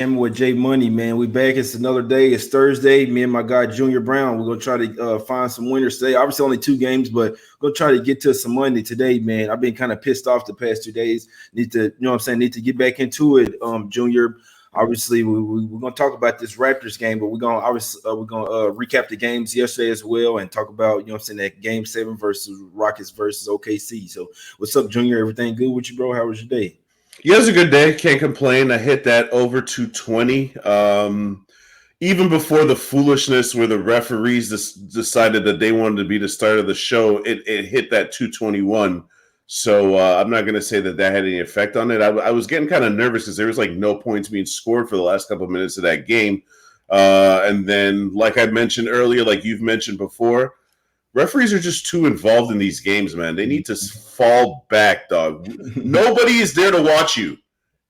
And with Jay Money, man, we back. It's another day. It's Thursday. Me and my guy Junior Browne. We're gonna try to find some winners today. Obviously, only two games, but gonna try to get to some money today, man. I've been kind of pissed off the past 2 days. Need to, what I'm saying, need to get back into it. Junior. Obviously, we're gonna talk about this Raptors game, but we're gonna recap the games yesterday as well and talk about what I'm saying, that game 7 versus Rockets versus OKC. So, what's up, Junior? Everything good with you, bro? How was your day? Yeah, it was a good day. Can't complain. I hit that over 220. Even before the foolishness where the referees decided that they wanted to be the start of the show, it hit that 221. So I'm not going to say that that had any effect on it. I was getting kind of nervous because there was like no points being scored for the last couple of minutes of that game. And then, like I mentioned earlier, like you've mentioned before, referees are just too involved in these games, man. They need to fall back, dog. Nobody is there to watch you.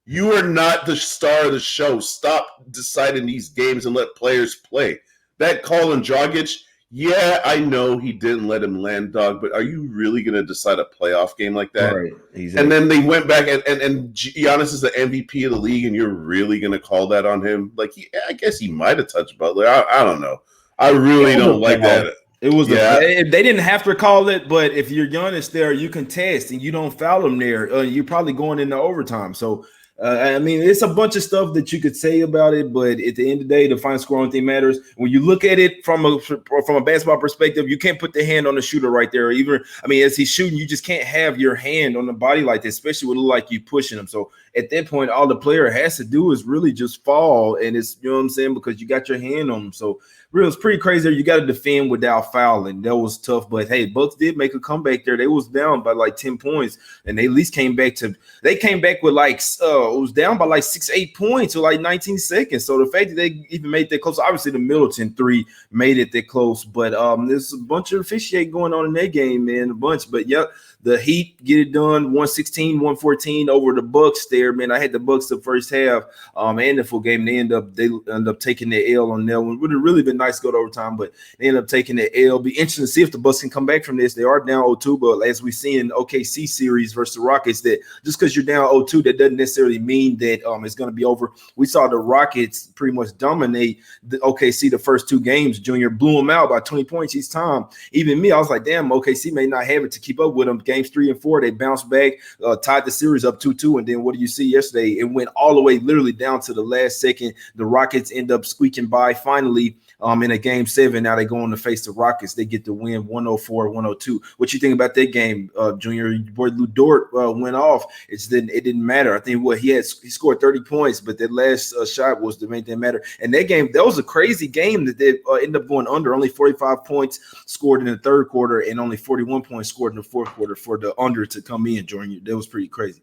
You are not the star of the show. Stop deciding these games and let players play. That call on Dragic, yeah, I know he didn't let him land, dog, but are you really going to decide a playoff game like that? Right, And exactly. then they went back, and Giannis is the MVP of the league, and you're really going to call that on him? Like, I guess he might have touched Butler. I don't know. I It really was don't a like foul. that. It was Yeah, they didn't have to call it, but if you're Giannis there, you contest and you don't foul them there. You're probably going into overtime. So I mean, it's a bunch of stuff that you could say about it, but at the end of the day, the final score only thing matters. When you look at it from a basketball perspective, you can't put the hand on the shooter right there. Even I mean, as he's shooting, you just can't have your hand on the body like that, especially when it look like you pushing him. So at that point, all the player has to do is really just fall, and it's you know what I'm saying because you got your hand on him. So real, it's pretty crazy. You got to defend without fouling. That was tough, but hey, Bucks did make a comeback there. They was down by like 10 points, and they at least came back to. They came back with like it was down by like 6-8 points or like 19 seconds. So the fact that they even made that close, obviously the Middleton three made it that close, but there's a bunch of officiating going on in that game, man, a bunch. But yep, the Heat get it done 116, 114 over the Bucks there, man. I had the Bucks the first half and the full game. They end up taking the L on that one. Would have really been nice to go to overtime, but they end up taking the L. Be interesting to see if the Bucks can come back from this. They are down 0-2, but as we see in OKC series versus the Rockets, that just because you're down 0-2, that doesn't necessarily mean that it's going to be over. We saw the Rockets pretty much dominate the OKC the first two games. Junior blew them out by 20 points each time. Even me, I was like, damn, OKC may not have it to keep up with them. Games 3 and 4, they bounced back, tied the series up 2-2, and then what do you see yesterday? It went all the way literally down to the last second. The Rockets end up squeaking by finally in a game 7. Now they go on to face the Rockets. They get the win 104-102. What you think about that game, Junior? Your boy Lou Dort went off. It didn't matter. I think he scored 30 points, but that last shot was the main thing that mattered. And that game, that was a crazy game that they ended up going under. Only 45 points scored in the third quarter and only 41 points scored in the fourth quarter for the under to come in, Junior. That was pretty crazy.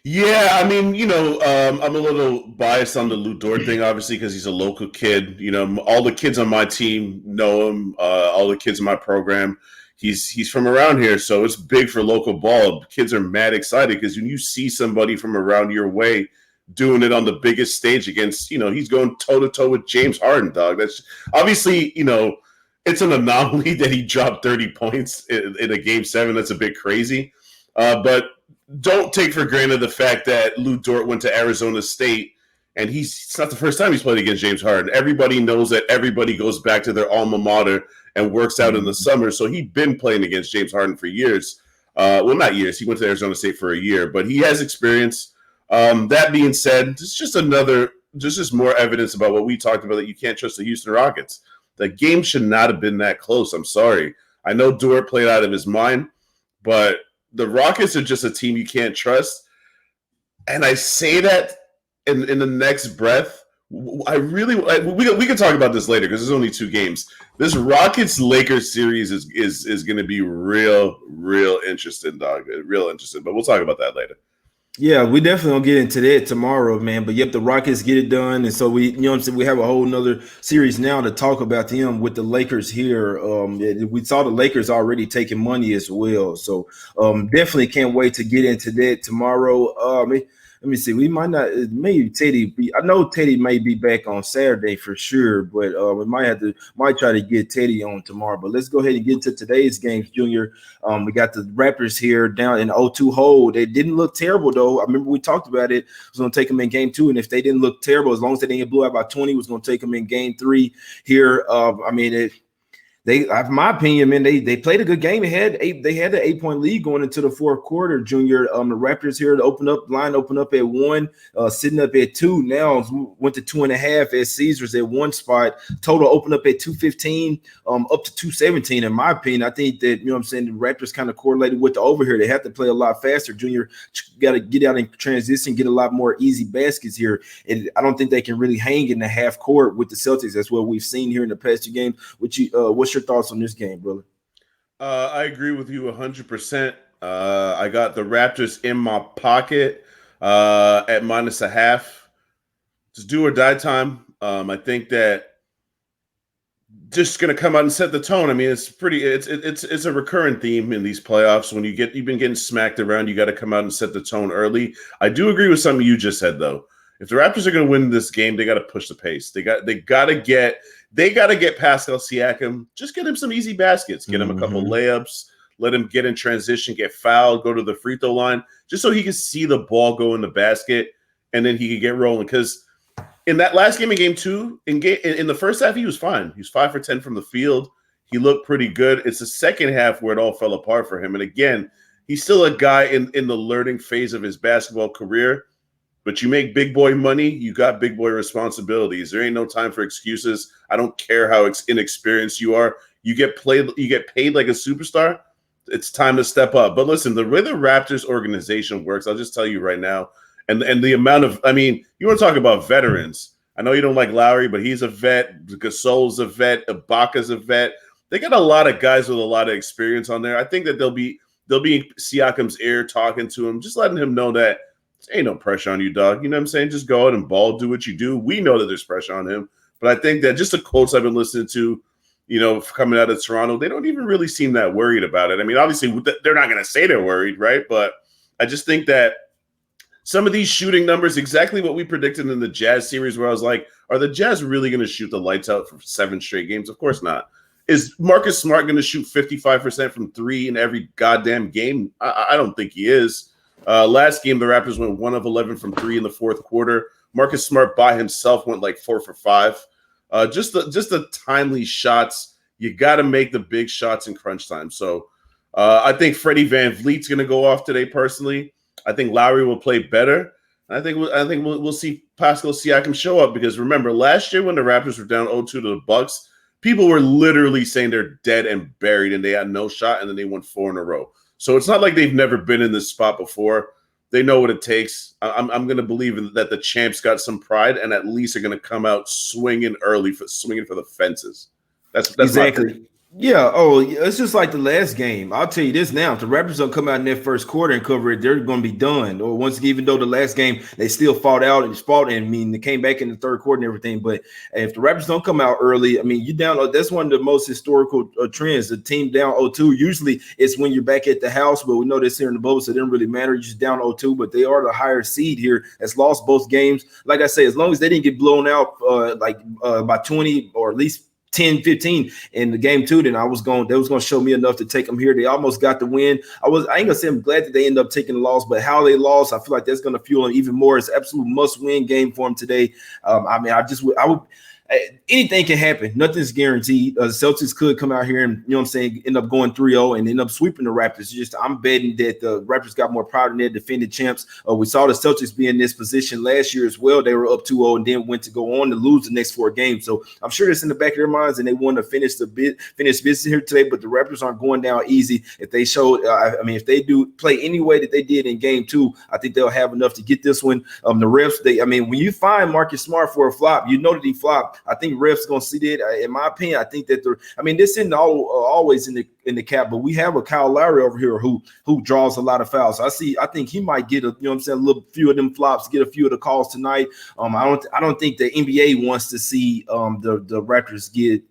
Yeah, I mean, I'm a little biased on the Lou Dort thing, obviously, because he's a local kid. All the kids on my team know him. All the kids in my program, he's from around here, so it's big for local ball. Kids are mad excited because when you see somebody from around your way doing it on the biggest stage against, he's going toe to toe with James Harden, dog. That's obviously, it's an anomaly that he dropped 30 points in a game 7. That's a bit crazy, but don't take for granted the fact that Lou Dort went to Arizona State, and it's not the first time he's played against James Harden. Everybody knows that everybody goes back to their alma mater and works out in the summer. So he'd been playing against James Harden for years. Well, not years. He went to Arizona State for a year, but he has experience. That being said, it's just more evidence about what we talked about, that you can't trust the Houston Rockets. The game should not have been that close. I'm sorry. I know Dort played out of his mind, but the Rockets are just a team you can't trust. And I say that in the next breath. We can talk about this later because there's only 2 games. This Rockets Lakers series is going to be real interesting, dog. Real interesting. But we'll talk about that later. Yeah, we definitely gonna get into that tomorrow, man. But yep, the Rockets get it done, and so we, you know, what I'm saying, we have a whole nother series now to talk about them with the Lakers here. We saw the Lakers already taking money as well, so definitely can't wait to get into that tomorrow. Let me see. We might not. Maybe Teddy. I know Teddy may be back on Saturday for sure, but we might try to get Teddy on tomorrow. But let's go ahead and get to today's games, Junior. We got the Raptors here down in 0-2 hole. They didn't look terrible though. I remember we talked about it. It was going to take them in game 2, and if they didn't look terrible, as long as they didn't get blew out by 20, it was going to take them in game 3 here. They, in my opinion, man, they played a good game. They had an 8-point lead going into the fourth quarter, Junior. The Raptors here to open up at 1, sitting up at 2. Now went to 2.5 at Caesars at one spot. Total open up at 215, up to 217. In my opinion, I think that, you know what I'm saying, the Raptors kind of correlated with the over here. They have to play a lot faster, Junior. Got to get out in transition, get a lot more easy baskets here. And I don't think they can really hang in the half court with the Celtics. That's what we've seen here in the past 2 games. What's your thoughts on this game, brother? I agree with you 100%. I got the Raptors in my pocket at -0.5. It's do or die time. I think that just going to come out and set the tone. I mean, it's a recurrent theme in these playoffs. When you've been getting smacked around, you got to come out and set the tone early. I do agree with something you just said, though. If the Raptors are going to win this game, they got to push the pace. They got to get Pascal Siakam. Just get him some easy baskets. Get him a couple layups. Let him get in transition, get fouled, go to the free throw line, just so he can see the ball go in the basket, and then he can get rolling. Because in that last game, in game 2, in the first half, he was fine. He was 5 for 10 from the field. He looked pretty good. It's the second half where it all fell apart for him. And again, he's still a guy in the learning phase of his basketball career. But you make big boy money, you got big boy responsibilities. There ain't no time for excuses. I don't care how inexperienced you are. You get paid like a superstar. It's time to step up. But listen, the way the Raptors organization works, I'll just tell you right now, and the amount of, I mean, you want to talk about veterans. I know you don't like Lowry, but he's a vet. Gasol's a vet. Ibaka's a vet. They got a lot of guys with a lot of experience on there. I think that they'll be in Siakam's ear talking to him, just letting him know that ain't no pressure on you, dog. You know what I'm saying? Just go out and ball, do what you do. We know that there's pressure on him. But I think that just the quotes I've been listening to, you know, coming out of Toronto, they don't even really seem that worried about it. I mean, obviously, they're not going to say they're worried, right? But I just think that some of these shooting numbers, exactly what we predicted in the Jazz series, where I was like, are the Jazz really going to shoot the lights out for 7 straight games? Of course not. Is Marcus Smart going to shoot 55% from 3 in every goddamn game? I don't think he is. Last game, the Raptors went 1 of 11 from 3 in the fourth quarter. Marcus Smart by himself went like 4 for 5. Just the timely shots. You got to make the big shots in crunch time. So I think Freddie Van Vliet's going to go off today. Personally, I think Lowry will play better. I think we'll see Pascal Siakam show up, because remember last year when the Raptors were down 0-2 to the Bucks, people were literally saying they're dead and buried and they had no shot, and then they won 4 in a row. So it's not like they've never been in this spot before. They know what it takes. I'm going to believe that the champs got some pride and at least are going to come out swinging early, swinging for the fences. That's exactly. Yeah. Oh, it's just like the last game. I'll tell you this now: if the Raptors don't come out in that first quarter and cover it, they're going to be done. Or once again, even though the last game they still fought out and I mean, they came back in the third quarter and everything. But if the Raptors don't come out early, I mean, you down. That's one of the most historical trends. The team down 0-2. Usually, it's when you're back at the house, but we know this here in the bubble, so it doesn't really matter. You're just down 0-2, but they are the higher seed here. That's lost both games. Like I say, as long as they didn't get blown out by 20 or at least 10, 15 in the game 2, then that was going to show me enough to take them here. They almost got the win. I ain't gonna say I'm glad that they end up taking the loss, but how they lost, I feel like that's going to fuel them even more. It's an absolute must-win game for them today. I mean, I would anything can happen. Nothing's guaranteed. The Celtics could come out here and, you know what I'm saying, end up going 3-0 and end up sweeping the Raptors. I'm betting that the Raptors got more pride in their defending champs. We saw the Celtics be in this position last year as well. They were up 2-0 and then went to go on to lose the next 4 games. So I'm sure it's in the back of their minds, and they want to finish business here today. But the Raptors aren't going down easy. If they show, if they do play any way that they did in game 2, I think they'll have enough to get this one. The refs, when you find Marcus Smart for a flop, you know that he flopped. I think refs gonna see that. In my opinion, I think that this isn't always in the cap, but we have a Kyle Lowry over here who draws a lot of fouls. I think he might get a little few of them flops, get a few of the calls tonight. I don't think the NBA wants to see the Raptors get,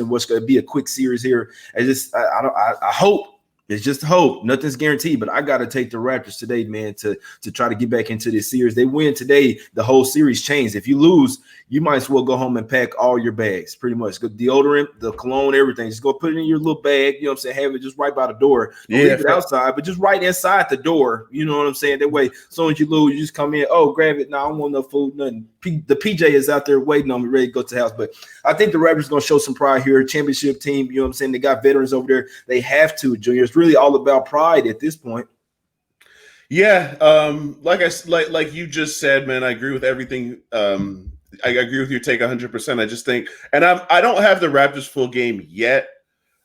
what's going to be a quick series here. I hope It's just hope. Nothing's guaranteed, but I got to take the Raptors today, man, to try to get back into this series. They win today, the whole series changed. If you lose, you might as well go home and pack all your bags, pretty much. The deodorant, the cologne, everything. Just go put it in your little bag, you know what I'm saying? Have it just right by the door. Don't leave it outside, but just right inside the door. You know what I'm saying? That way, as soon as you lose, you just come in, oh, grab it. No, I don't want no food, nothing. The PJ is out there waiting on me, ready to go to the house. But I think the Raptors going to show some pride here. Championship team, you know what I'm saying? They got veterans over there. They have to, Junior. It's really all about pride at this point. Yeah, like you just said, man, I agree with everything. I agree with your take 100%. I just think, and I don't have the Raptors full game yet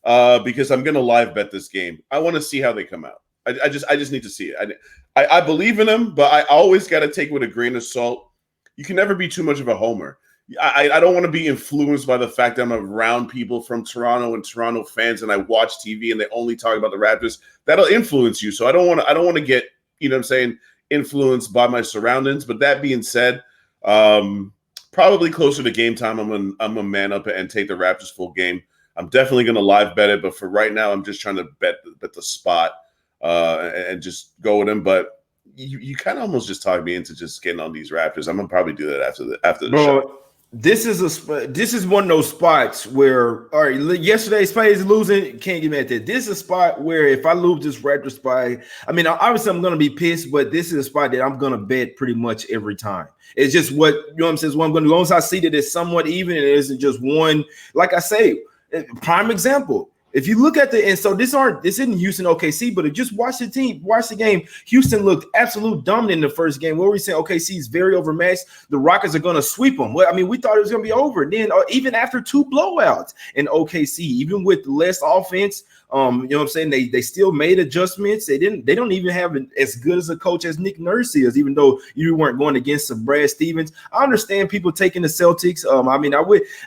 because I'm going to live bet this game. I want to see how they come out. I just need to see it. I believe in them, but I always got to take it with a grain of salt. You can never be too much of a homer. I don't want to be influenced by the fact that I'm around people from Toronto and Toronto fans, and I watch TV and they only talk about the Raptors. That'll influence you. So I don't want to get, you know what I'm saying, influenced by my surroundings. But that being said, probably closer to game time, I'm gonna man up and take the Raptors full game. I'm definitely gonna live bet it, but for right now, I'm just trying to bet the spot and just go with them. But you kind of almost just talked me into just getting on these Raptors. I'm gonna probably do that after the show. This is one of those spots where, all right, yesterday Spade's losing, can't get mad at that. This is a spot where if I lose this Raptor spot, I mean, obviously I'm gonna be pissed, but this is a spot that I'm gonna bet pretty much every time. It's just what, you know what I'm saying, what I'm gonna do. As long as I see that it's somewhat even and it isn't just one, like I say, prime example. If you look at this isn't Houston OKC, but just watch the game. Houston looked absolute dominant in the first game. What were we saying? OKC is very overmatched. The Rockets are going to sweep them. Well, I mean, we thought it was going to be over. Then even after 2 blowouts in OKC, even with less offense, you know what I'm saying? They still made adjustments. They don't even have as good as a coach as Nick Nurse is, even though you weren't going against some Brad Stevens. I understand people taking the Celtics. I mean,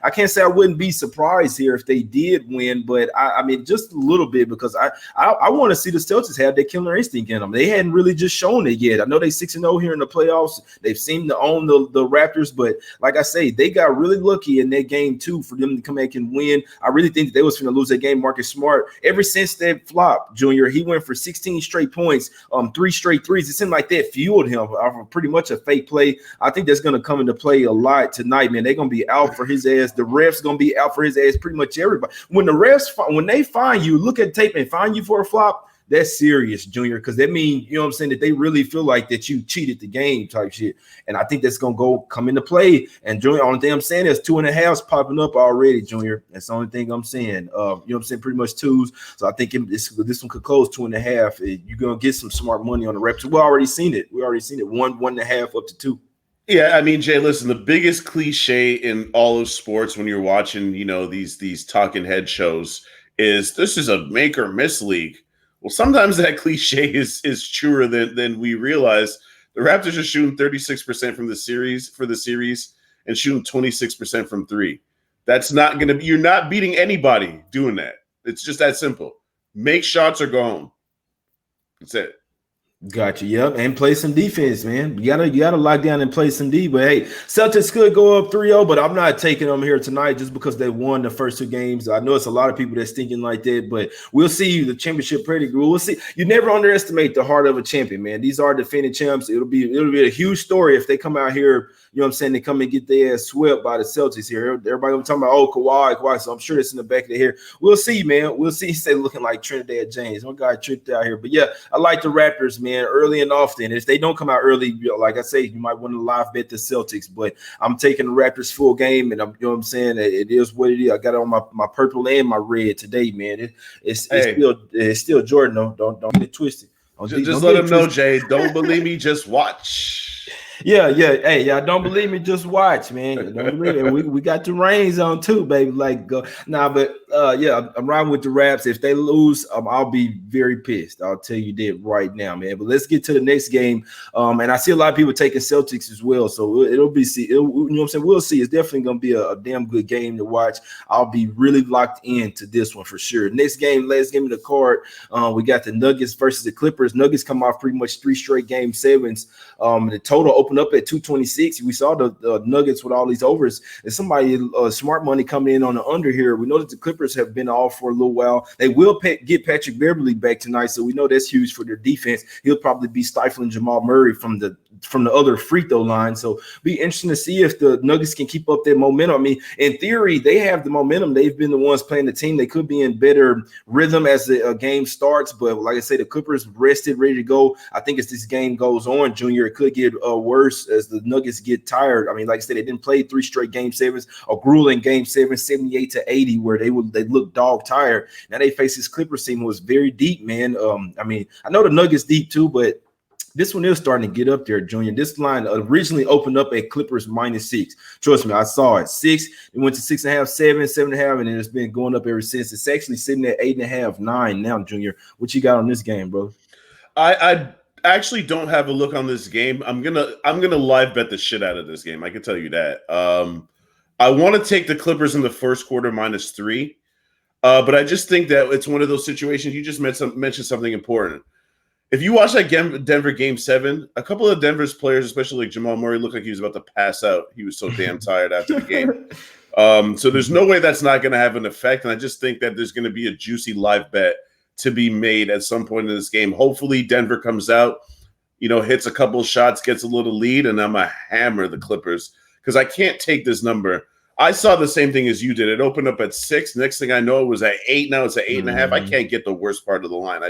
I can't say I wouldn't be surprised here if they did win, but I mean, just a little bit, because I want to see the Celtics have their killer instinct in them. They hadn't really just shown it yet. I know they 6-0 here in the playoffs. They've seemed to own the Raptors, but like I say, they got really lucky in that game too for them to come back and win. I really think that they was going to lose that game. Marcus Smart, ever since that flop, Junior, he went for 16 straight points, 3 straight threes. It seemed like that fueled him pretty much a fake play. I think that's going to come into play a lot tonight, man. They're going to be out for his ass. The refs going to be out for his ass, pretty much everybody. When the refs, when they find you, look at tape and find you for a flop, that's serious, Junior, because that means, you know what I'm saying, that they really feel like that you cheated the game type shit. And I think that's going to come into play. And Junior, only thing I'm saying is 2.5s popping up already, Junior. That's the only thing I'm saying. You know what I'm saying, pretty much 2s. So I think this one could close 2.5. You're going to get some smart money on the Raptors. We already seen it. 1.5 up to 2. Yeah, I mean, Jay, listen, the biggest cliche in all of sports when you're watching, you know, these talking head shows is this is a make or miss league. Well, sometimes that cliche is truer than we realize. The Raptors are shooting 36% from the series and shooting 26% from 3. That's not going to be, you're not beating anybody doing that. It's just that simple. Make shots or go home. That's it. Gotcha. Yep. And play some defense, man. You gotta lock down and play some D. But hey, Celtics could go up 3-0, but I'm not taking them here tonight just because they won the first 2 games. I know it's a lot of people that's thinking like that, but we'll see the championship pedigree. We'll see. You never underestimate the heart of a champion, man. These are defending champs. It'll be a huge story if they come out here. You know what I'm saying? They come and get their ass swept by the Celtics here. Everybody gonna be talking about, oh, Kawhi. So I'm sure it's in the back of their head. We'll see, man. We'll see. He's looking like Trinidad James. One guy tricked out here. But yeah, I like the Raptors, man, early and often. If they don't come out early, you know, like I say, you might want to live bet the Celtics. But I'm taking the Raptors full game, and you know what I'm saying? It is what it is. I got it on my purple and my red today, man. It's still Jordan, though. Don't get it twisted. Just let him know, Jay. Don't believe me, just watch. Yeah. Hey, y'all don't believe me? Just watch, man. Don't believe me. We got the reins on too, baby. Like, yeah, I'm riding with the Raps. If they lose, I'll be very pissed. I'll tell you that right now, man. But let's get to the next game. And I see a lot of people taking Celtics as well, so it'll be you know what I'm saying. We'll see. It's definitely gonna be a damn good game to watch. I'll be really locked into this one for sure. Next game, last game of the card. We got the Nuggets versus the Clippers. Nuggets come off pretty much 3 straight game 7s. The total opened up at 226. We saw the Nuggets with all these overs. And somebody smart money coming in on the under here. We know that the Clippers have been off for a little while. They will get Patrick Beverley back tonight, so we know that's huge for their defense. He'll probably be stifling Jamal Murray from the other free throw line. So be interesting to see if the Nuggets can keep up their momentum. I mean, in theory, they have the momentum. They've been the ones playing the team. They could be in better rhythm as the game starts. But like I say, the Clippers rested, ready to go. I think as this game goes on, Junior, it could get worse as the Nuggets get tired. I mean, like I said, they didn't play 3 straight game sevens, a grueling game 7, 78-80, where they look dog tired. Now they face this Clippers team who was very deep, man. I mean, I know the Nuggets deep too, but this one is starting to get up there, Junior. This line originally opened up at Clippers -6. Trust me, I saw it. 6. It went to 6.5, 7, 7.5, and then it's been going up ever since. It's actually sitting at 8.5, 9 now, Junior. What you got on this game, bro? I actually don't have a look on this game. I'm gonna live bet the shit out of this game. I can tell you that. I want to take the Clippers in the first quarter -3, but I just think that it's one of those situations. You just mentioned something important. If you watch that Denver Game 7, a couple of Denver's players, especially like Jamal Murray, looked like he was about to pass out. He was so damn tired after the game. So there's no way that's not going to have an effect. And I just think that there's going to be a juicy live bet to be made at some point in this game. Hopefully Denver comes out, hits a couple of shots, gets a little lead, and I'm going to hammer the Clippers because I can't take this number. I saw the same thing as you did. It opened up at 6. Next thing I know, it was at 8. Now it's at 8.5. I can't get the worst part of the line.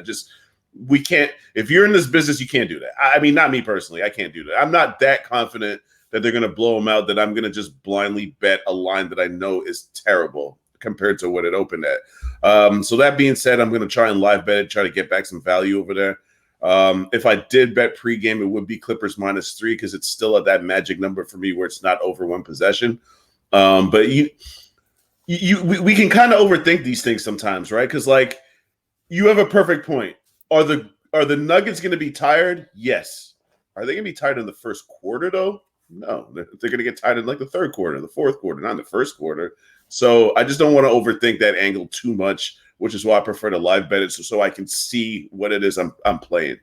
We can't. If you're in this business, you can't do that. I mean, not me personally. I can't do that. I'm not that confident that they're going to blow them out that I'm going to just blindly bet a line that I know is terrible compared to what it opened at. So that being said, I'm going to try and live bet it, try to get back some value over there. If I did bet pregame, it would be Clippers -3 because it's still at that magic number for me where it's not over 1 possession. But we can kind of overthink these things sometimes, right? Because like you have a perfect point. Are the Nuggets going to be tired? Yes. Are they going to be tired in the first quarter, though? No. They're going to get tired in like the third quarter, the fourth quarter, not in the first quarter. So I just don't want to overthink that angle too much, which is why I prefer to live bet it so I can see what it is I'm playing.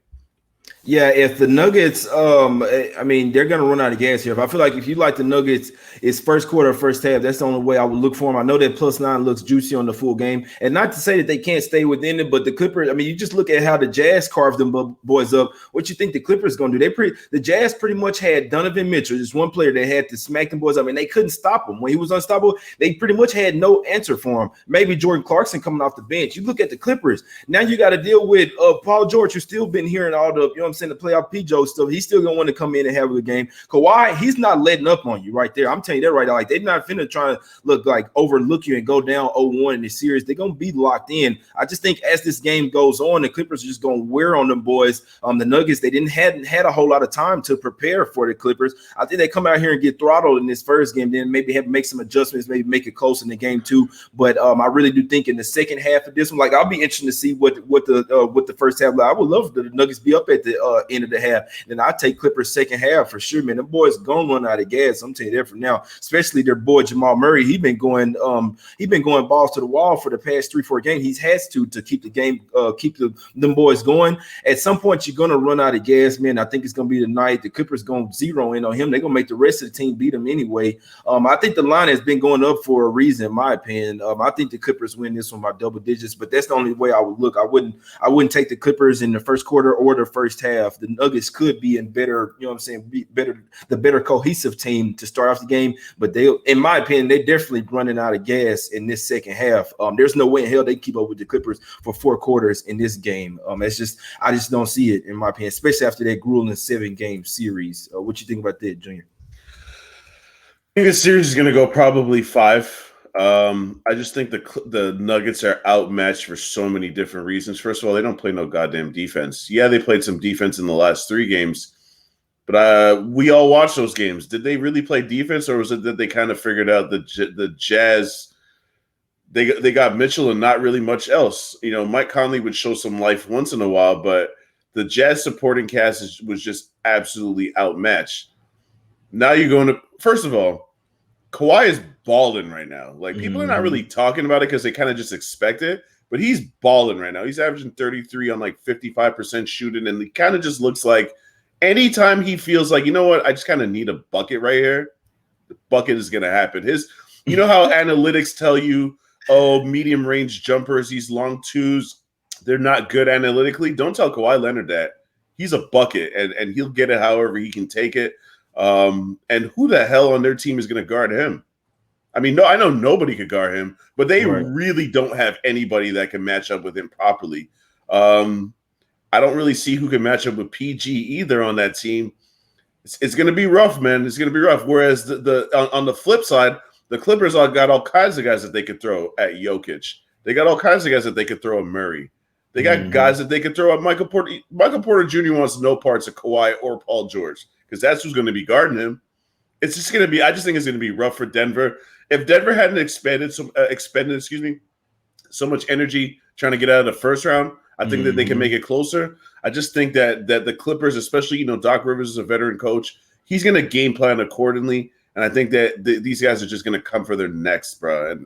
Yeah, if the Nuggets, I mean, they're going to run out of gas here. But I feel like if you like the Nuggets, it's first quarter, first half. That's the only way I would look for them. I know that +9 looks juicy on the full game. And not to say that they can't stay within it, but the Clippers, I mean, you just look at how the Jazz carved them boys up. What you think the Clippers going to do? The Jazz pretty much had Donovan Mitchell, just one player that had to smack them boys up, and they couldn't stop him. When he was unstoppable, they pretty much had no answer for him. Maybe Jordan Clarkson coming off the bench. You look at the Clippers. Now you got to deal with Paul George, who's still been hearing all the, I'm saying, the playoff P-Joe stuff. He's still gonna want to come in and have a good game. Kawhi, he's not letting up on you right there. I'm telling you that right now. Like they're not finna try to look like overlook you and go down 0-1 in the series. They're gonna be locked in. I just think as this game goes on, the Clippers are just gonna wear on them boys. The Nuggets, they hadn't had a whole lot of time to prepare for the Clippers. I think they come out here and get throttled in this first game, then maybe have to make some adjustments, maybe make it close in the game too. But I really do think in the second half of this one, like I'll be interested to see what the first half. Like, I would love the Nuggets be up at the end of the half. Then I take Clippers second half for sure, man. Them boys gonna run out of gas. I'm telling you that for now. Especially their boy Jamal Murray. He's been going balls to the wall for the past 3-4 games. He's has to keep the game, keep them boys going. At some point, you're gonna run out of gas, man. I think it's gonna be the night. The Clippers gonna zero in on him. They're gonna make the rest of the team beat him anyway. I think the line has been going up for a reason, in my opinion. I think the Clippers win this one by double digits, but that's the only way I would look. I wouldn't take the Clippers in the first quarter or the first half. The Nuggets could be in better, be better cohesive team to start off the game, but they, in my opinion, they're definitely running out of gas in this second half. There's no way in hell they keep up with the Clippers for 4 quarters in this game. I just don't see it, in my opinion, especially after that grueling 7-game series. What you think about that, Junior? I think this series is going to go probably 5. I just think the Nuggets are outmatched for so many different reasons. First of all, they don't play no goddamn defense. Yeah, they played some defense in the last 3 games, but we all watched those games. Did they really play defense, or was it that they kind of figured out the Jazz? They got Mitchell and not really much else. Mike Conley would show some life once in a while, but the Jazz supporting cast was just absolutely outmatched. Now you're going to – first of all, Kawhi is balling right now. Like, people are not really talking about it because they kind of just expect it, but he's balling right now. He's averaging 33 on like 55% shooting, and he kind of just looks like anytime he feels like, you know what, I just kind of need a bucket right here, the bucket is going to happen. You know how analytics tell you, oh, medium range jumpers, these long twos, they're not good analytically. Don't tell Kawhi Leonard that. He's a bucket, and he'll get it however he can take it. And who the hell on their team is going to guard him? I mean, no, I know nobody could guard him, but they really don't have anybody that can match up with him properly. I don't really see who can match up with PG either on that team. It's going to be rough, man. It's going to be rough. Whereas on the flip side, the Clippers got all kinds of guys that they could throw at Jokic. They got all kinds of guys that they could throw at Murray. They got guys that they could throw at Michael Porter. Michael Porter Jr. wants no parts of Kawhi or Paul George because that's who's going to be guarding him. It's just going to be. I just think it's going to be rough for Denver. If Denver hadn't expended so much energy trying to get out of the first round, I think that they can make it closer. I just think that the Clippers, especially Doc Rivers is a veteran coach, he's going to game plan accordingly. And I think that these guys are just going to come for their necks, bro,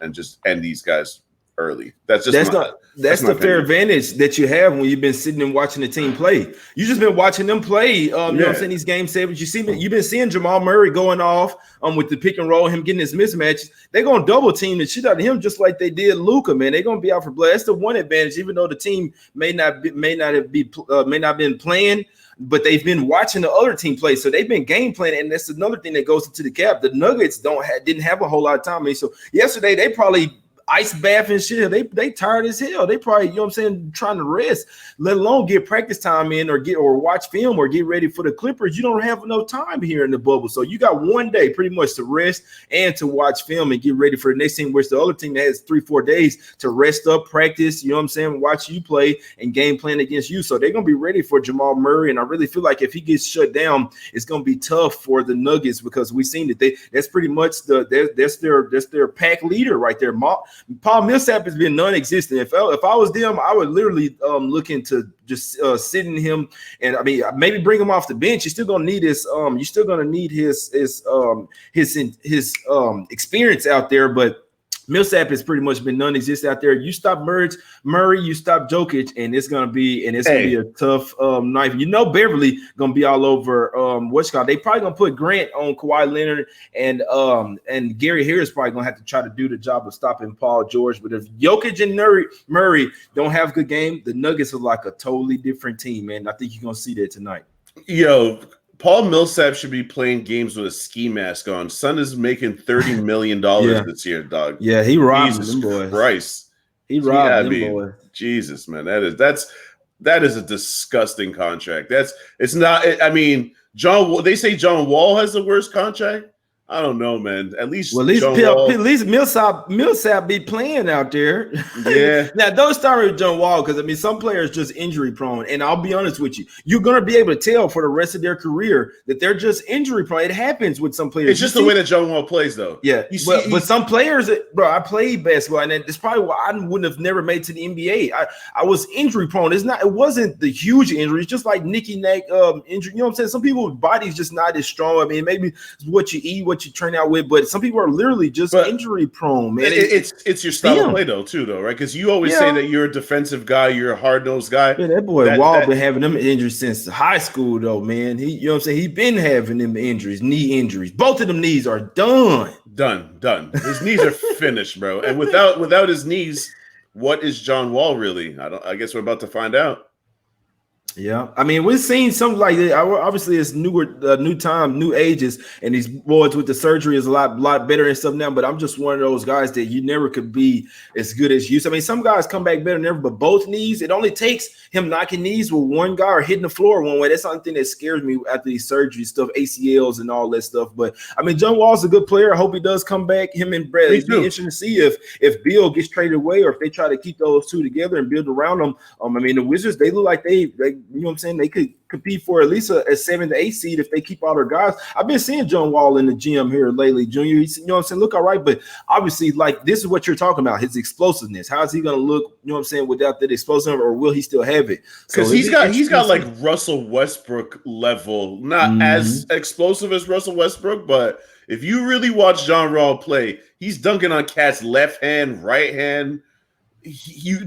and just end these guys early. That's the fair advantage that you have when you've been sitting and watching the team play. You just been watching them play. You know what I'm saying? These game sevens. You've been seeing Jamal Murray going off with the pick and roll, him getting his mismatches. They're gonna double team the shit out of him just like they did Luka. Man, they're gonna be out for blood. That's the one advantage, even though the team may not been playing. But they've been watching the other team play, so they've been game planning, and that's another thing that goes into the cap. The Nuggets didn't have a whole lot of time. I mean, so yesterday they probably ice bath and shit. They tired as hell. They probably, you know what I'm saying, trying to rest, let alone get practice time in or watch film or get ready for the Clippers. You don't have enough time here in the bubble. So you got one day pretty much to rest and to watch film and get ready for the next team, which the other team has 3-4 days to rest up, practice, you know what I'm saying, watch you play and game plan against you. So they're going to be ready for Jamal Murray. And I really feel like if he gets shut down, it's going to be tough for the Nuggets because we've seen that that's pretty much that's their pack leader right there. Paul Millsap has been non-existent. If I was them, I would literally look into just sitting him, and I mean maybe bring him off the bench. You're still gonna need his experience out there, but Millsap has pretty much been non-existent out there. You stop Murray, you stop Jokic, and it's gonna be a tough night. Beverly gonna be all over They probably gonna put Grant on Kawhi Leonard, and Gary Harris probably gonna have to try to do the job of stopping Paul George. But if Jokic and Murray don't have a good game, the Nuggets are like a totally different team, man. I think you're gonna see that tonight. Paul Millsap should be playing games with a ski mask on. Son is making $30 million this year, dog. Yeah, he robbed them boys. Christ. He robbed them boys. Jesus, man. That is a disgusting contract. They say John Wall has the worst contract. I don't know, man. At least Millsap be playing out there. Yeah. Now, don't start with John Wall because, I mean, some players just injury prone. And I'll be honest with you. You're going to be able to tell for the rest of their career that they're just injury prone. It happens with some players. It's just the way that John Wall plays, though. Yeah. But some players, bro, I played basketball, and it's probably why I wouldn't have never made to the NBA. I was injury prone. It wasn't the huge injuries, just like Nicky Nack injury. You know what I'm saying? Some people's body's just not as strong. I mean, maybe it's what you eat, what you train out with, but some people are literally just injury prone, man. It's your style of play though, right? Because you always say that you're a defensive guy, you're a hard-nosed guy. Yeah, that boy Wall been having them injuries since high school though, man. You know what I'm saying? He been having them injuries, knee injuries. Both of them knees are done. His knees are finished, bro. And without his knees, what is John Wall really? I guess we're about to find out. Yeah, I mean, we've seen something like that. Obviously, it's new time, new ages, and these boys with the surgery is a lot better and stuff now. But I'm just one of those guys that you never could be as good as you. So, I mean, some guys come back better than ever, but both knees. It only takes him knocking knees with one guy or hitting the floor one way. That's something that scares me after these surgery stuff, ACLs and all that stuff. But I mean, John Wall's a good player. I hope he does come back. Him and Brad. It'd be interesting to see if Bill gets traded away or if they try to keep those two together and build around them. I mean, the Wizards, they look like they you know what I'm saying? They could compete for at least a 7 to 8 seed if they keep all their guys. I've been seeing John Wall in the gym here lately, Junior. He's, you know what I'm saying, look all right, but obviously, like, this is what you're talking about, his explosiveness. How is he going to look, you know what I'm saying, without that explosive, or will he still have it? Because he's got like Russell Westbrook level, not as explosive as Russell Westbrook, but if you really watch John Wall play, he's dunking on cats left hand, right hand.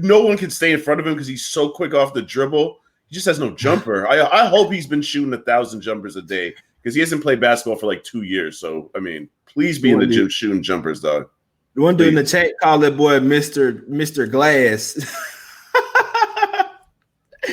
No one can stay in front of him because he's so quick off the dribble. He just has no jumper. I hope he's been shooting 1,000 jumpers a day because he hasn't played basketball for like 2 years. So, I mean, please be in the gym shooting jumpers, dog. The one dude in the chat called that boy Mr. Glass.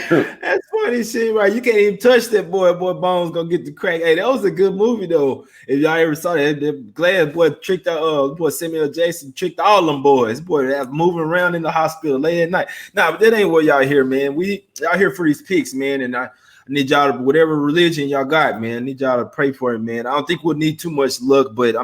That's funny shit, right? You can't even touch that boy. Boy, Bones gonna get the crack. Hey, that was a good movie though. If y'all ever saw that, the Glass boy tricked boy Samuel Jackson tricked all them boys. Boy, they moving around in the hospital late at night. Nah, but that ain't what y'all here, man. Y'all here for these picks, man, and I need y'all to, whatever religion y'all got, man. I need y'all to pray for it, man. I don't think we'll need too much luck, but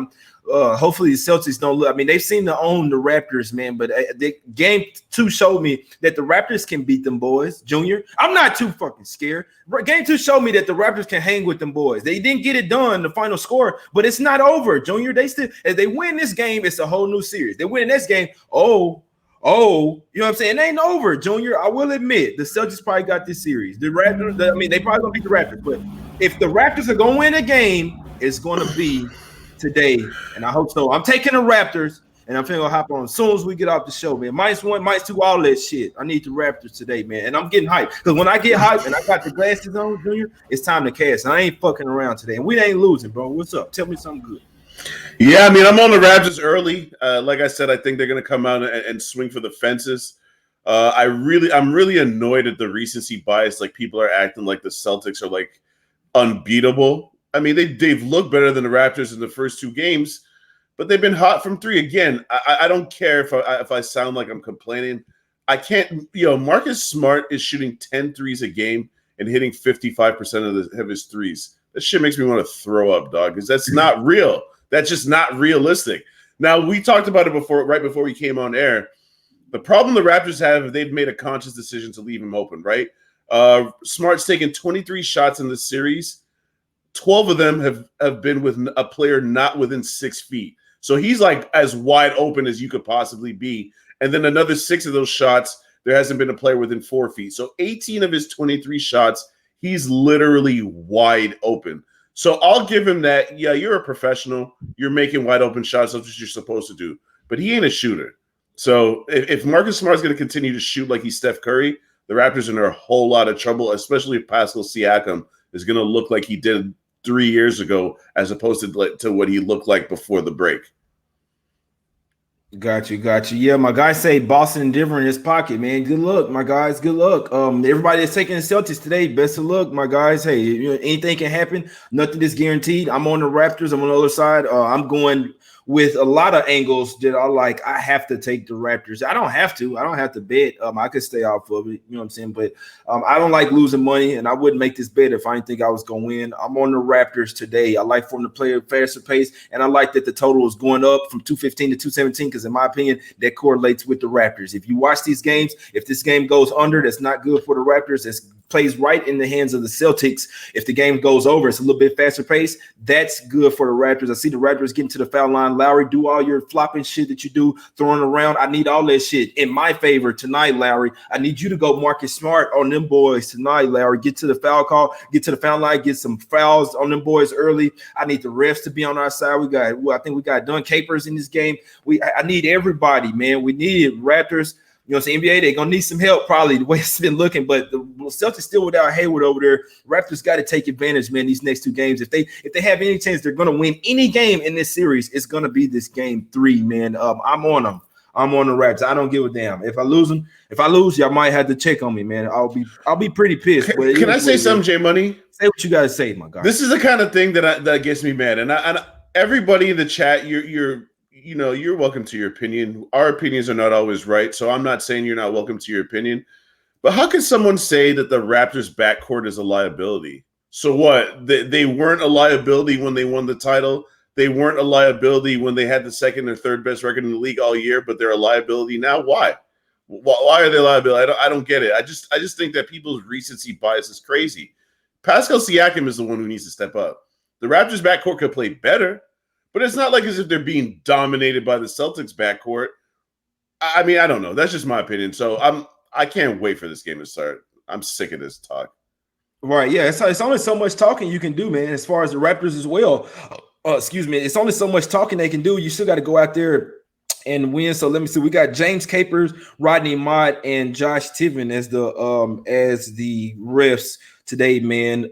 hopefully the Celtics don't look. I mean, they seem to own the Raptors, man. But the game 2 showed me that the Raptors can beat them boys. Junior, I'm not too fucking scared. Game 2 showed me that the Raptors can hang with them boys. They didn't get it done, the final score, but it's not over, Junior. They still, if they win this game, it's a whole new series. They win this game. Oh, you know what I'm saying? It ain't over, Junior. I will admit the Celtics probably got this series. The Raptors, they probably gonna beat the Raptors, but if the Raptors are gonna win a game, it's gonna be today, and I hope so. I'm taking the Raptors, and I'm finna hop on as soon as we get off the show, man. -1, -2, all that shit. I need the Raptors today, man, and I'm getting hyped because when I get hyped and I got the glasses on, Junior, it's time to cash. And I ain't fucking around today, and we ain't losing, bro. What's up? Tell me something good. Yeah, I mean, I'm on the Raptors early. Like I said, I think they're gonna come out and swing for the fences. I'm really annoyed at the recency bias. Like people are acting like the Celtics are like unbeatable. I mean, they've looked better than the Raptors in the first 2 games, but they've been hot from 3. Again, I don't care if I sound like I'm complaining. I can't. Marcus Smart is shooting 10 threes a game and hitting 55% of his threes. That shit makes me want to throw up, dog, because that's not real. That's just not realistic. Now, we talked about it right before we came on air. The problem the Raptors have, they've made a conscious decision to leave him open, right? Smart's taken 23 shots in the series. 12 of them have been with a player not within 6 feet. So he's like as wide open as you could possibly be. And then another 6 of those shots, there hasn't been a player within 4 feet. So 18 of his 23 shots, he's literally wide open. So I'll give him that. Yeah, you're a professional. You're making wide open shots. That's what you're supposed to do. But he ain't a shooter. So if Marcus Smart's going to continue to shoot like he's Steph Curry, the Raptors are in a whole lot of trouble, especially if Pascal Siakam is going to look like he did 3 years ago as opposed to what he looked like before the break. Got you. Yeah, my guys say Boston and Denver in his pocket, man. Good luck, my guys. Good luck. Everybody that's taking the Celtics today, best of luck, my guys. Hey, anything can happen. Nothing is guaranteed. I'm on the Raptors. I'm on the other side. I'm going with a lot of angles that are like, I have to take the Raptors. I don't have to bet. I could stay off of it. You know what I'm saying? But I don't like losing money, and I wouldn't make this bet if I didn't think I was going to win. I'm on the Raptors today. I like for them to play at a faster pace, and I like that the total is going up from 215 to 217 because, in my opinion, that correlates with the Raptors. If you watch these games, if this game goes under, that's not good for the Raptors. It plays right in the hands of the Celtics. If the game goes over, it's a little bit faster pace. That's good for the Raptors. I see the Raptors getting to the foul line. Lowry, do all your flopping shit that you do, throwing around. I need all that shit in my favor tonight, Lowry. I need you to go Marcus Smart on them boys tonight, Lowry. Get to the foul call, get to the foul line, get some fouls on them boys early. I need the refs to be on our side. I think we got Dunn Capers in this game. I need everybody, man. We need Raptors. You know what I'm saying? NBA, they're going to need some help probably the way it's been looking, but the Celtics still without Hayward over there. Raptors got to take advantage, man, these next 2 games. If they have any chance they're going to win any game in this series, it's going to be this game 3, man. I'm on them. I'm on the Raptors. I don't give a damn. If I lose, y'all might have to check on me, man. I'll be pretty pissed. Can I say something, J Money? Say what you got to say, my guy. This is the kind of thing that gets me mad. And everybody in the chat, you're welcome to your opinion. Our opinions are not always right, so I'm not saying you're not welcome to your opinion. But how can someone say that the Raptors' backcourt is a liability? So what? They weren't a liability when they won the title. They weren't a liability when they had the second or third best record in the league all year, but they're a liability now. Why? Why are they a liability? I don't get it. I just think that people's recency bias is crazy. Pascal Siakam is the one who needs to step up. The Raptors' backcourt could play better, but it's not like as if they're being dominated by the Celtics backcourt. I mean, I don't know. That's just my opinion. So I can't wait for this game to start. I'm sick of this talk. Right. Yeah. It's only so much talking you can do, man, as far as the Raptors as well. Excuse me. It's only so much talking they can do. You still got to go out there and win. So let me see. We got James Capers, Rodney Mott, and Josh Tiven as the refs today, man.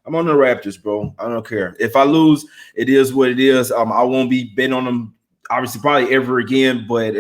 I'm on the Raptors, bro. I don't care. If I lose, it is what it is. I won't be betting on them obviously probably ever again, but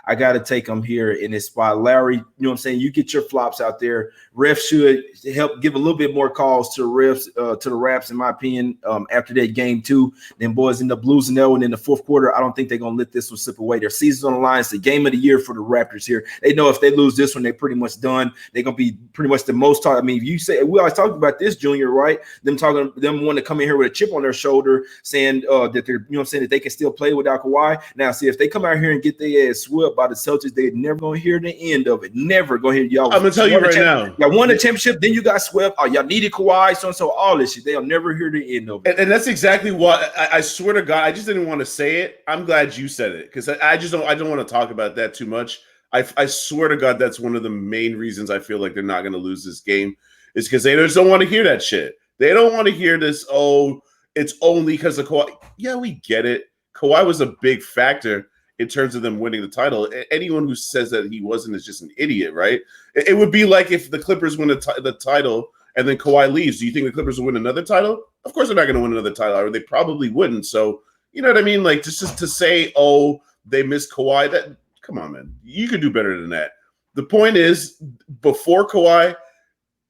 I got to take them here in this spot. Larry, you know what I'm saying? You get your flops out there. Refs should help give a little bit more calls to the refs, to the Raps, in my opinion, after that game too. Then boys end up losing that one in the fourth quarter. I don't think they're going to let this one slip away. Their season's on the line. It's the game of the year for the Raptors here. They know if they lose this one, they're pretty much done. They're going to be pretty much the most talk. I mean, you say, we always talked about this, Junior, right? Them wanting to come in here with a chip on their shoulder saying that they're, you know what I'm saying, that they can still play without Kawhi. Now, see, if they come out here and get their ass swept by the Celtics, they're never going to hear the end of it. Never going to hear y'all. I'm going to tell you right now. Y'all won the championship, then you got swept. Oh, y'all needed Kawhi, so all this shit. They'll never hear the end of it. And that's exactly what I swear to God, I just didn't want to say it. I'm glad you said it because I don't want to talk about that too much. I swear to God, that's one of the main reasons I feel like they're not going to lose this game is because they just don't want to hear that shit. They don't want to hear this, oh, it's only because of Kawhi. Yeah, we get it. Kawhi was a big factor in terms of them winning the title. Anyone who says that he wasn't is just an idiot, right? It would be like if the Clippers win the title and then Kawhi leaves. Do you think the Clippers will win another title? Of course they're not going to win another title, or they probably wouldn't. So, you know what I mean? Like, just to say, oh, they missed Kawhi, that come on, man. You could do better than that. The point is, before Kawhi,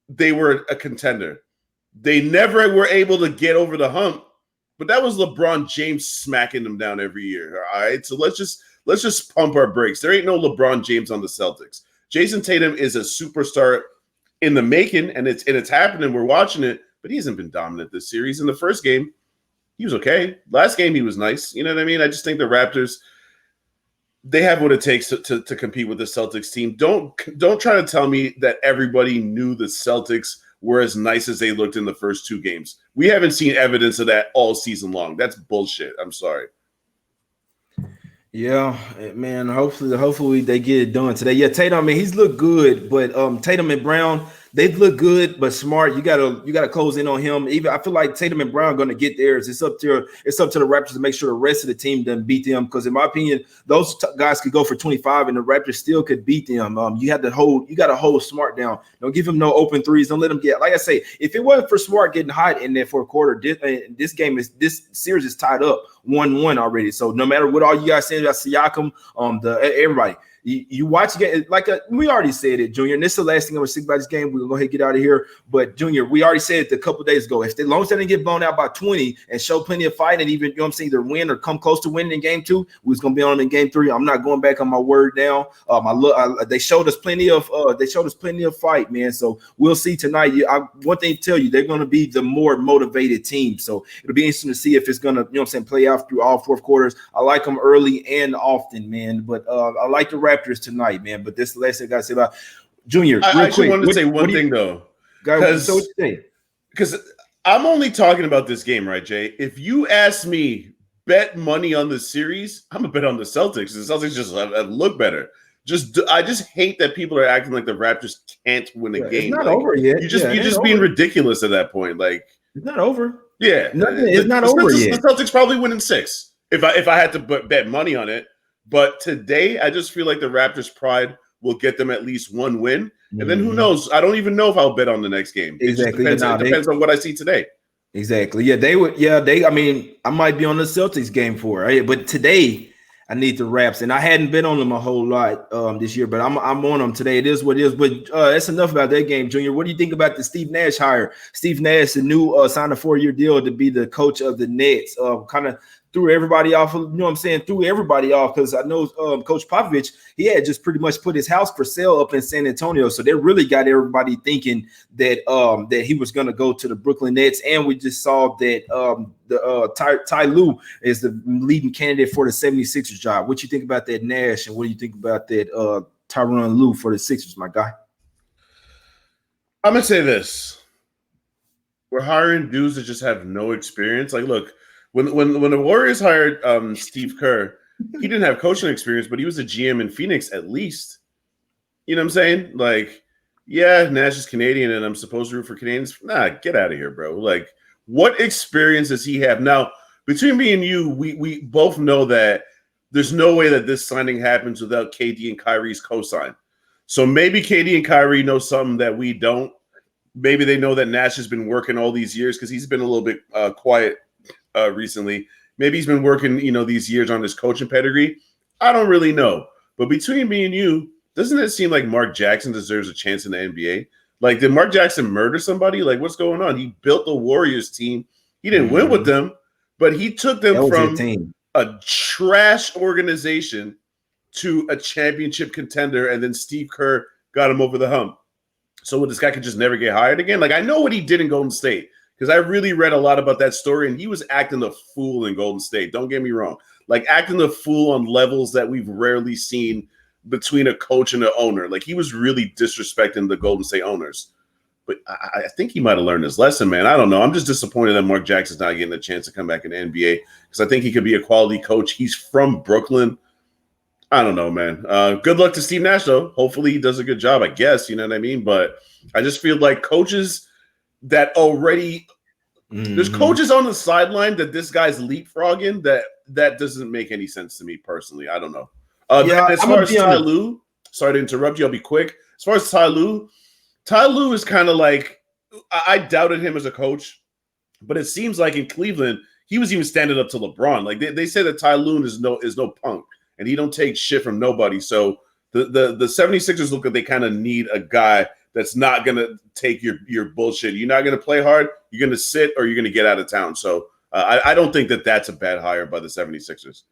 they were a contender. They never were able to get over the hump, but that was LeBron James smacking them down every year. All right, so let's just pump our brakes. There ain't no LeBron James on the Celtics. Jason Tatum is a superstar in the making, and it's happening. We're watching it, but he hasn't been dominant this series. In the first game, he was okay. Last game, he was nice. You know what I mean? I just think the Raptors, they have what it takes to compete with the Celtics team. Don't try to tell me that everybody knew the Celtics were as nice as they looked in the first two games. We haven't seen evidence of that all season long. That's bullshit. I'm sorry. Yeah, man. Hopefully they get it done today. Yeah, Tatum, I mean, he's looked good, but Tatum and Brown, they've looked good, but Smart, you gotta close in on him. Even I feel like Tatum and Brown are gonna get theirs. It's up to the Raptors to make sure the rest of the team doesn't beat them. Because in my opinion, those guys could go for 25, and the Raptors still could beat them. You got to hold Smart down. Don't give him no open threes. Don't let him get. Like I say, if it wasn't for Smart getting hot in there for a quarter, this series is tied up 1-1 already. So no matter what all you guys say about Siakam, everybody. You watch again, like we already said it, Junior. And this is the last thing I'm gonna say about this game. We're gonna go ahead and get out of here. But Junior, we already said it a couple of days ago. If as long as they didn't get blown out by 20 and show plenty of fight, and even you know what I'm saying, either win or come close to winning in game 2, we was gonna be on them in game 3. I'm not going back on my word now. They showed us plenty of fight, man. So we'll see tonight. One thing to tell you, they're gonna be the more motivated team. So it'll be interesting to see if it's gonna, you know what I'm saying, play out through all fourth quarters. I like them early and often, man. But I like the Raptors tonight, man. But this is the last thing I got to say about Junior. I actually wanted to say one thing though, because I'm only talking about this game, right, Jay? If you ask me, bet money on the series, I'm gonna bet on the Celtics. The Celtics just look better. I just hate that people are acting like the Raptors can't win a game. It's not over yet. You're just being ridiculous at that point. Like, it's not over. Yeah, it's not over yet. The Celtics probably win in 6 if I had to bet money on it. But today, I just feel like the Raptors' pride will get them at least one win. And then who knows? I don't even know if I'll bet on the next game. Exactly. It depends on what I see today. Exactly. Yeah, I mean, I might be on the Celtics game for it. But today, I need the Raps. And I hadn't been on them a whole lot this year, but I'm on them today. It is what it is. But that's enough about that game, Junior. What do you think about the Steve Nash hire? Steve Nash, the new signed a 4-year deal to be the coach of the Nets. Kind of threw everybody off, you know what I'm saying? Threw everybody off because I know Coach Popovich, he had just pretty much put his house for sale up in San Antonio. So they really got everybody thinking that that he was going to go to the Brooklyn Nets. And we just saw that Ty Lue is the leading candidate for the 76ers job. What you think about that, Nash? And what do you think about that Tyronn Lue for the Sixers, my guy? I'm going to say this. We're hiring dudes that just have no experience. Like, look, When the Warriors hired Steve Kerr, he didn't have coaching experience, but he was a GM in Phoenix at least. You know what I'm saying? Like, yeah, Nash is Canadian, and I'm supposed to root for Canadians. Nah, get out of here, bro. Like, what experience does he have? Now, between me and you, we both know that there's no way that this signing happens without KD and Kyrie's cosign. So maybe KD and Kyrie know something that we don't. Maybe they know that Nash has been working all these years because he's been a little bit quiet recently. Maybe he's been working, these years on his coaching pedigree. I don't really know. But between me and you, doesn't it seem like Mark Jackson deserves a chance in the NBA? Like, did Mark Jackson murder somebody? Like, what's going on? He built the Warriors team. He didn't win with them, but he took them from a trash organization to a championship contender, and then Steve Kerr got him over the hump. So this guy could just never get hired again? Like, I know what he did in Golden State because I really read a lot about that story, and he was acting the fool in Golden State. Don't get me wrong. Like, acting the fool on levels that we've rarely seen between a coach and an owner. Like, he was really disrespecting the Golden State owners. But I think he might have learned his lesson, man. I don't know. I'm just disappointed that Mark Jackson's not getting a chance to come back in the NBA because I think he could be a quality coach. He's from Brooklyn. I don't know, man. Good luck to Steve Nash, though. Hopefully he does a good job, I guess. You know what I mean? But I just feel like coaches that already there's coaches on the sideline that this guy's leapfrogging that doesn't make any sense to me personally. I don't know. As far as Ty Lue, sorry to interrupt you. I'll be quick. As far as Ty Lue is kind of like, I doubted him as a coach, but it seems like in Cleveland, he was even standing up to LeBron. Like they say that Ty Lue is no punk, and he don't take shit from nobody. So the 76ers look like they kind of need a guy that's not going to take your bullshit. You're not going to play hard. You're going to sit or you're going to get out of town. So I don't think that's a bad hire by the 76ers.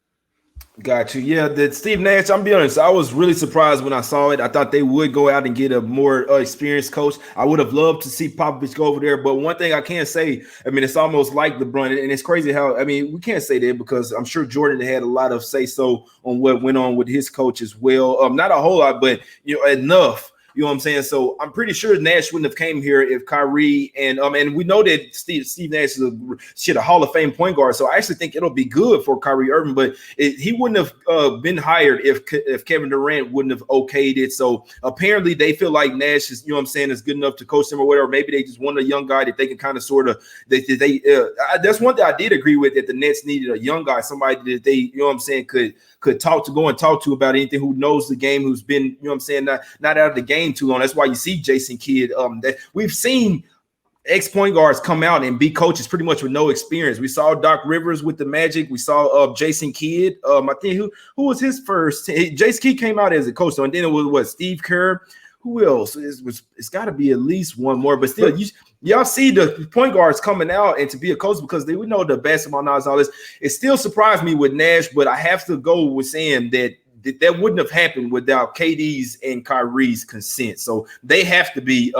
Got you. Yeah, that Steve Nash, I'm be honest, I was really surprised when I saw it. I thought they would go out and get a more experienced coach. I would have loved to see Popovich go over there. But one thing I can say, I mean, it's almost like LeBron. And it's crazy how, I mean, we can't say that because I'm sure Jordan had a lot of say-so on what went on with his coach as well. Not a whole lot, but, enough. You know what I'm saying? So I'm pretty sure Nash wouldn't have came here if Kyrie and we know that Steve Nash is a Hall of Fame point guard. So I actually think it'll be good for Kyrie Irving, but he wouldn't have been hired if Kevin Durant wouldn't have okayed it. So apparently they feel like Nash is, is good enough to coach them or whatever. Maybe they just want a young guy that they can kind of sort of that's one thing I did agree with, that the Nets needed a young guy, somebody that they, could talk to about anything, who knows the game, who's been, not out of the game too long. That's why you see Jason Kidd. That we've seen ex-point guards come out and be coaches pretty much with no experience. We saw Doc Rivers with the Magic. We saw Jason Kidd. I think who was his first? Jason Kidd came out as a coach, and then it was Steve Kerr. Who else? It's got to be at least one more, but still, y'all see the point guards coming out and to be a coach because we know the basketball knowledge, all this. It still surprised me with Nash, but I have to go with saying that wouldn't have happened without KD's and Kyrie's consent. So they have to be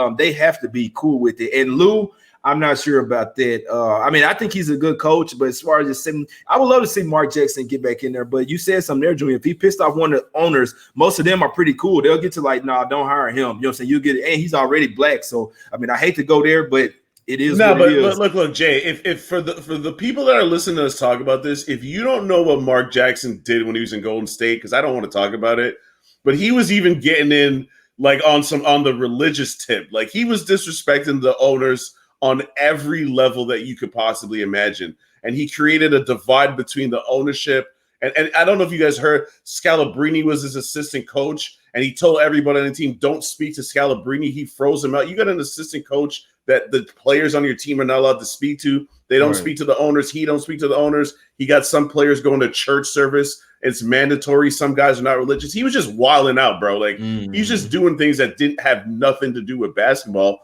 cool with it. And Lou, I'm not sure about that. I think he's a good coach, but as far as just I would love to see Mark Jackson get back in there. But you said something there, Junior. If he pissed off one of the owners, most of them are pretty cool. They'll get to don't hire him. You know what I'm saying? You get it, and he's already black. So I hate to go there, but it is. No, but look, Jay. If for the people that are listening to us talk about this, if you don't know what Mark Jackson did when he was in Golden State, because I don't want to talk about it, but he was even getting in like on the religious tip, like he was disrespecting the owners on every level that you could possibly imagine. And he created a divide between the ownership. And I don't know if you guys heard, Scalabrine was his assistant coach, and he told everybody on the team, don't speak to Scalabrine. He froze him out. You got an assistant coach that the players on your team are not allowed to speak to. They don't speak to the owners. He don't speak to the owners. He got some players going to church service. It's mandatory. Some guys are not religious. He was just wilding out, bro. Like, he's just doing things that didn't have nothing to do with basketball.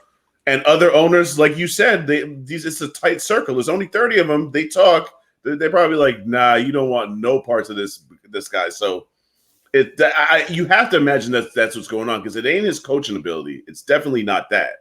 And other owners, like you said, it's a tight circle. There's only 30 of them. They talk. They're probably like, nah, you don't want no parts of this guy. So you have to imagine that's what's going on, because it ain't his coaching ability. It's definitely not that.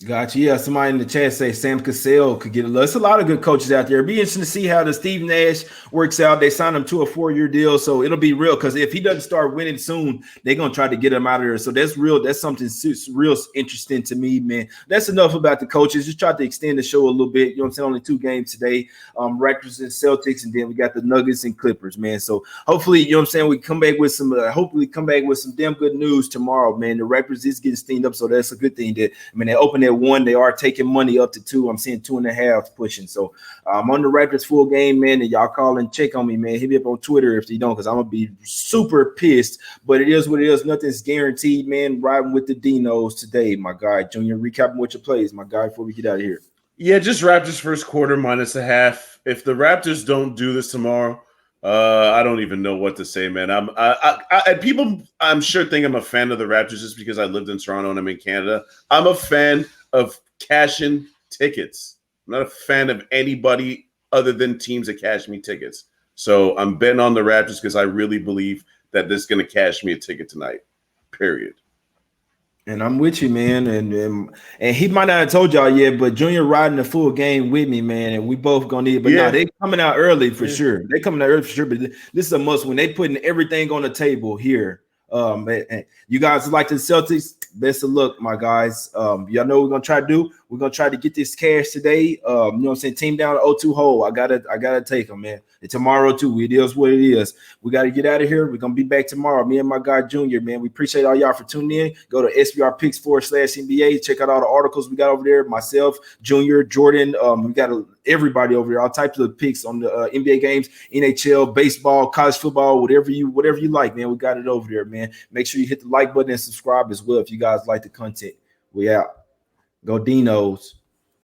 Gotcha. Yeah, somebody in the chat say Sam Cassell could get a look. There's a lot of good coaches out there. It'd be interesting to see how the Steve Nash works out. They signed him to a 4-year deal, so it'll be real, because if he doesn't start winning soon, they're going to try to get him out of there. So that's real. That's something real interesting to me, man. That's enough about the coaches. Just try to extend the show a little bit. You know what I'm saying? Only 2 games today, Raptors and Celtics, and then we got the Nuggets and Clippers, man. So hopefully, you know what I'm saying, we come back with some damn good news tomorrow, man. The Raptors is getting steamed up, so that's a good thing. That, they opened at 1. They are taking money up to 2. I'm seeing 2.5 pushing. So I'm on the Raptors full game, man. And y'all call and check on me, man. Hit me up on Twitter if you don't, because I'm gonna be super pissed. But it is what it is. Nothing's guaranteed, man. Riding with the Dinos today, my guy. Junior, recapping what your plays, my guy, before we get out of here. Yeah, just Raptors first quarter -0.5. If the Raptors don't do this tomorrow, I don't even know what to say, man. People, I'm sure, think I'm a fan of the Raptors just because I lived in Toronto and I'm in Canada. I'm a fan of cashing tickets. I'm not a fan of anybody other than teams that cash me tickets. So I'm betting on the Raptors because I really believe that this is going to cash me a ticket tonight. Period. And I'm with you, man. And he might not have told y'all yet, but Junior riding the full game with me, man. And we both gonna need it. But no, they coming out early for sure. They coming out early for sure. But this is a must when they putting everything on the table here. You guys like the Celtics? Best of luck, my guys. Y'all know what we're gonna try to do. We're gonna try to get this cash today. You know what I'm saying? Team down 0-2 hole. I gotta take them, man. And tomorrow too. It is what it is. We gotta get out of here. We're gonna be back tomorrow. Me and my guy Junior, man. We appreciate all y'all for tuning in. Go to SBR Picks /NBA. Check out all the articles we got over there. Myself, Junior, Jordan. We got everybody over there. All types of picks on the NBA games, NHL, baseball, college football, whatever you like, man. We got it over there, man. Make sure you hit the like button and subscribe as well if you guys like the content. We out. Go Dinos.